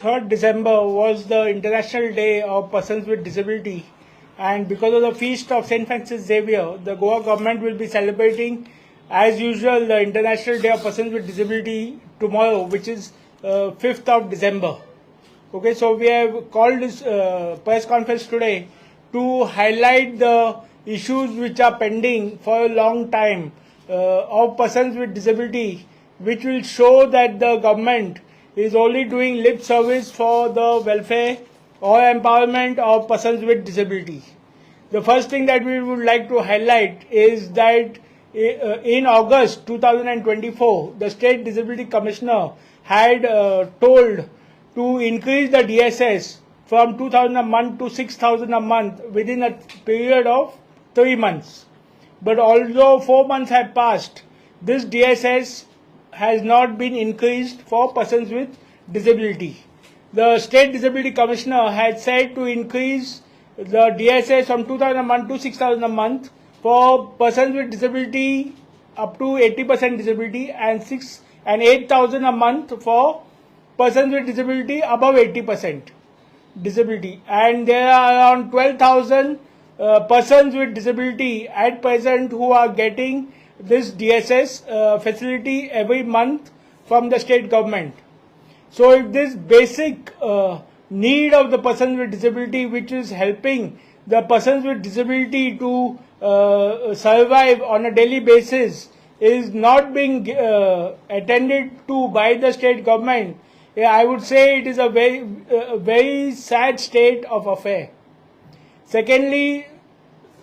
3rd December was the International Day of Persons with Disability, and because of the feast of St. Francis Xavier, the Goa government will be celebrating as usual the International Day of Persons with Disability tomorrow, which is 5th of December. Okay, so we have called this press conference today to highlight the issues which are pending for a long time of persons with disability, which will show that the government is only doing lip service for the welfare or empowerment of persons with disability. The first thing that we would like to highlight is that in August 2024, the State Disability Commissioner had told to increase the DSS from 2,000 a month to 6,000 a month within a period of 3 months. But although 4 months have passed, this DSS has not been increased for persons with disability. The State Disability Commissioner had said to increase the DSS from 2,000 a month to 6,000 a month for persons with disability up to 80% disability and 8,000 a month for persons with disability above 80% disability. And there are around 12,000 persons with disability at present who are getting this DSS facility every month from the state government. So if this basic need of the persons with disability, which is helping the persons with disability to survive on a daily basis, is not being attended to by the state government, I would say it is a very sad state of affair. Secondly,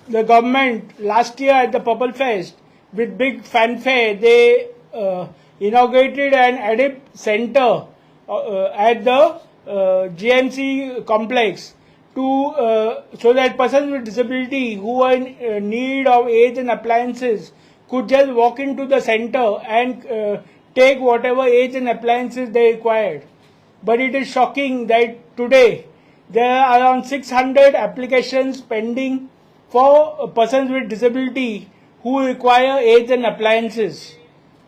the government last year at the Purple Fest, with big fanfare, they inaugurated an ADIP center at the GMC complex so that persons with disability who are in need of aids and appliances could just walk into the center and take whatever aids and appliances they required. But it is shocking that today there are around 600 applications pending for persons with disability who require aids and appliances.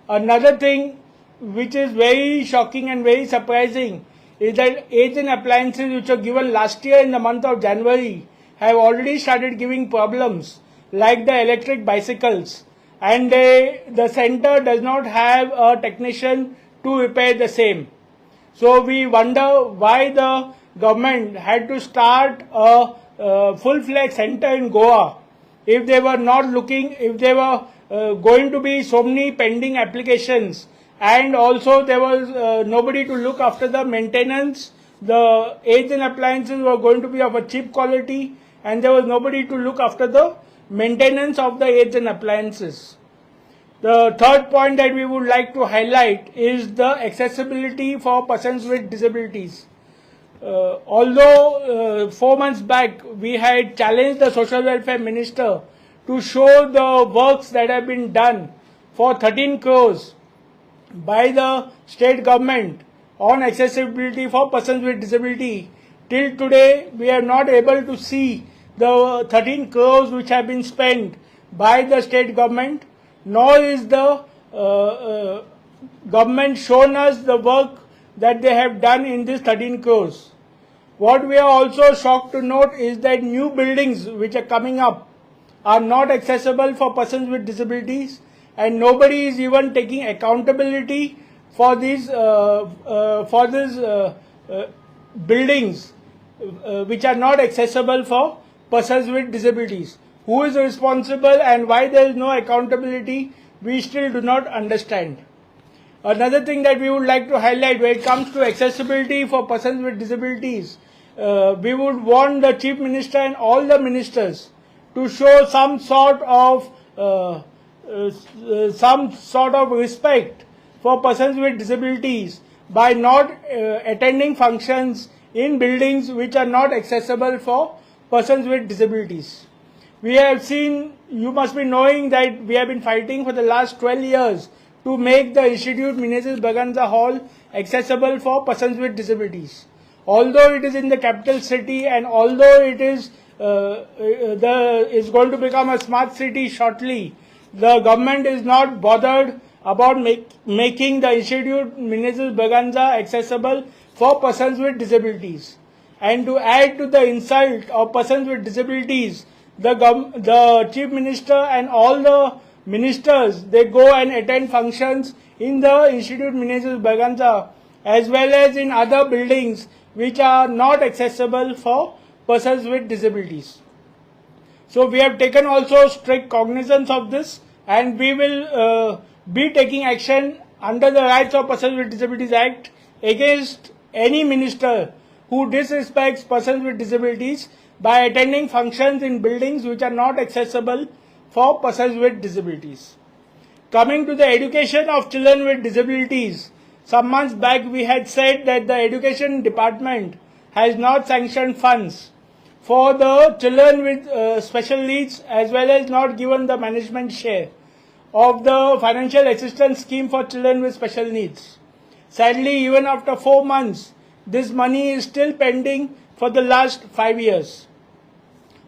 Another thing which is very shocking and very surprising is that aids and appliances which were given last year in the month of January have already started giving problems, like the electric bicycles, and the center does not have a technician to repair the same. So we wonder why the government had to start a full-fledged center in Goa if they were going to be so many pending applications, and also there was nobody to look after the maintenance. The aids and appliances were going to be of a cheap quality, and there was nobody to look after the maintenance of the aids and appliances. The third point that we would like to highlight is the accessibility for persons with disabilities. Although 4 months back we had challenged the Social Welfare Minister to show the works that have been done for 13 crores by the state government on accessibility for persons with disability, till today we are not able to see the 13 crores which have been spent by the state government, nor is the government shown us the work that they have done in this 13 crores. What we are also shocked to note is that new buildings which are coming up are not accessible for persons with disabilities, and nobody is even taking accountability for these buildings which are not accessible for persons with disabilities. Who is responsible and why there is no accountability, we still do not understand. Another thing that we would like to highlight when it comes to accessibility for persons with disabilities, we would want the Chief Minister and all the ministers to show some sort of respect for persons with disabilities by not attending functions in buildings which are not accessible for persons with disabilities. We have seen, you must be knowing that we have been fighting for the last 12 years to make the Institute Mrs. Braganza Hall accessible for persons with disabilities. Although it is in the capital city, and although it is going to become a smart city shortly, the government is not bothered about making the Institute Mrs. Braganza accessible for persons with disabilities. And to add to the insult of persons with disabilities, the Chief Minister and all the ministers, they go and attend functions in the Institute Ministers Berganza as well as in other buildings which are not accessible for persons with disabilities. So we have taken also strict cognizance of this, and we will be taking action under the Rights of Persons with Disabilities Act against any minister who disrespects persons with disabilities by attending functions in buildings which are not accessible for persons with disabilities. Coming to the education of children with disabilities, some months back we had said that the education department has not sanctioned funds for the children with special needs as well as not given the management share of the financial assistance scheme for children with special needs. Sadly, even after 4 months, this money is still pending for the last 5 years.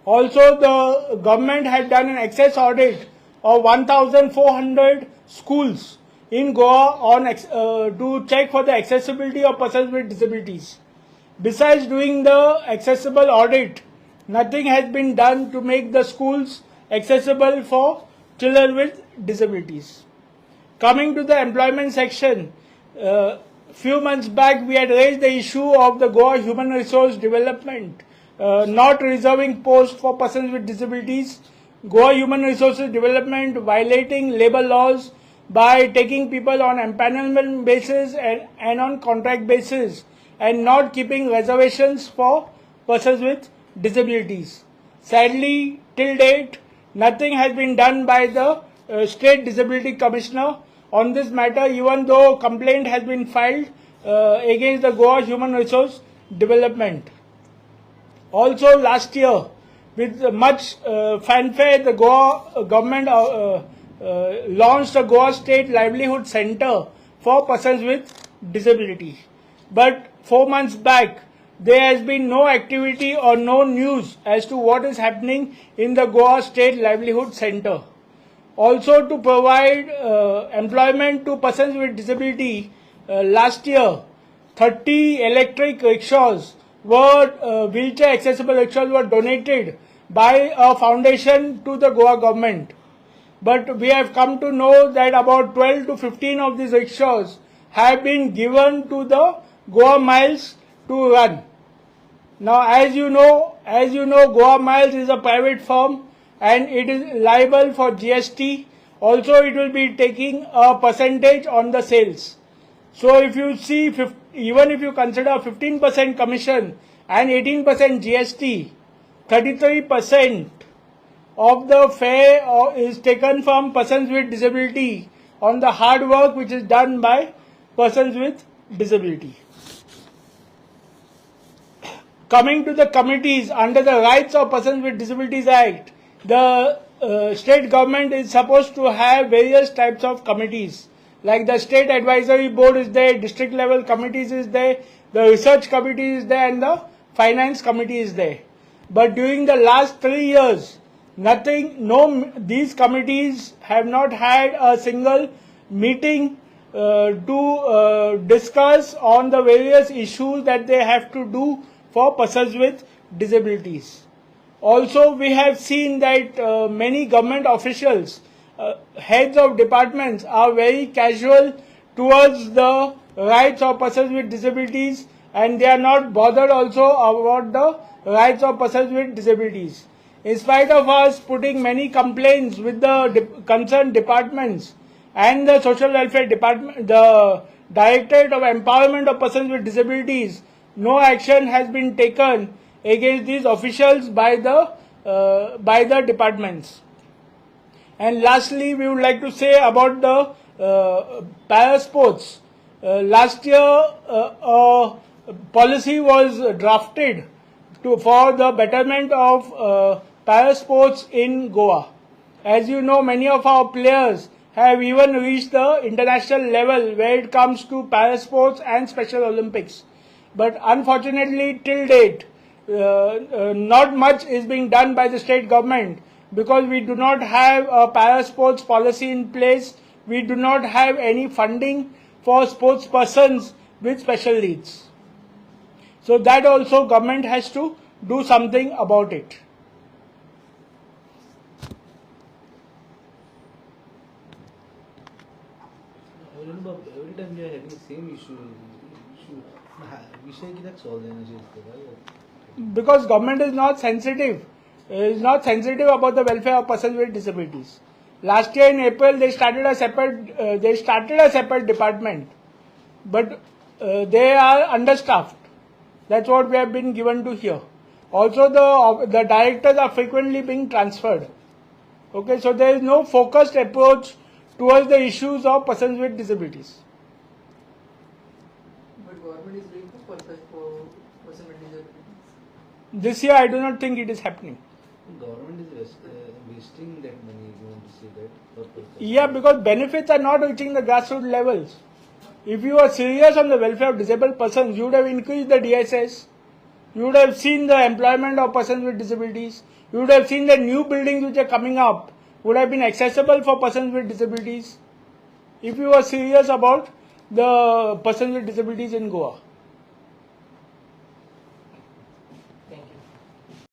Also, the government had done an excess audit of 1,400 schools in Goa to check for the accessibility of persons with disabilities. Besides doing the accessible audit, nothing has been done to make the schools accessible for children with disabilities. Coming to the employment section, few months back we had raised the issue of the Goa Human Resource Development not reserving posts for persons with disabilities. Goa Human Resources Development violating labor laws by taking people on empanelment basis and on contract basis and not keeping reservations for persons with disabilities. Sadly, till date, nothing has been done by the State Disability Commissioner on this matter, even though complaint has been filed against the Goa Human Resource Development. Also last year, with much fanfare, the Goa government launched a Goa State Livelihood Center for persons with disability. But 4 months back, there has been no activity or no news as to what is happening in the Goa State Livelihood Center. Also, to provide employment to persons with disability, last year 30 electric rickshaws wheelchair accessible rickshaws were donated by a foundation to the Goa government. But we have come to know that about 12 to 15 of these rickshaws have been given to the Goa Miles to run. Now, as you know, Goa Miles is a private firm and it is liable for GST. Also, it will be taking a percentage on the sales. So, if you see, even if you consider 15% commission and 18% GST, 33% of the fare is taken from persons with disability on the hard work which is done by persons with disability. Coming to the committees under the Rights of Persons with Disabilities Act, the state government is supposed to have various types of committees. Like the State Advisory Board is there, district level committees is there, the research committee is there and the finance committee is there. But during the last 3 years, these committees have not had a single meeting to discuss on the various issues that they have to do for persons with disabilities. Also, we have seen that many government officials, heads of departments are very casual towards the rights of persons with disabilities and they are not bothered also about the rights of persons with disabilities. In spite of us putting many complaints with the concerned departments and the social welfare department, the Directorate of Empowerment of Persons with Disabilities, no action has been taken against these officials by the departments. And lastly, we would like to say about the para sports. Last year, a policy was drafted for the betterment of para sports in Goa. As you know, many of our players have even reached the international level where it comes to para sports and Special Olympics. But unfortunately, till date, not much is being done by the state government because we do not have a para sports policy in place. We do not have any funding for sports persons with special needs. So that also government has to do something about it. Every time we are having the same issue विषय कित्याक solve जायना Because government is not sensitive. Is not sensitive about the welfare of persons with disabilities. Last year in April they started a separate department, but they are understaffed. That's what we have been given to hear. Also the directors are frequently being transferred. Okay, so there is no focused approach towards the issues of persons with disabilities. But government is doing for persons with disabilities. This year I do not think it is happening. Government is wasting that money, if you want to say that. Yeah, because benefits are not reaching the grassroots levels. If you are serious on the welfare of disabled persons, you would have increased the DSS. You would have seen the employment of persons with disabilities. You would have seen the new buildings which are coming up would have been accessible for persons with disabilities. If you are serious about the persons with disabilities in Goa.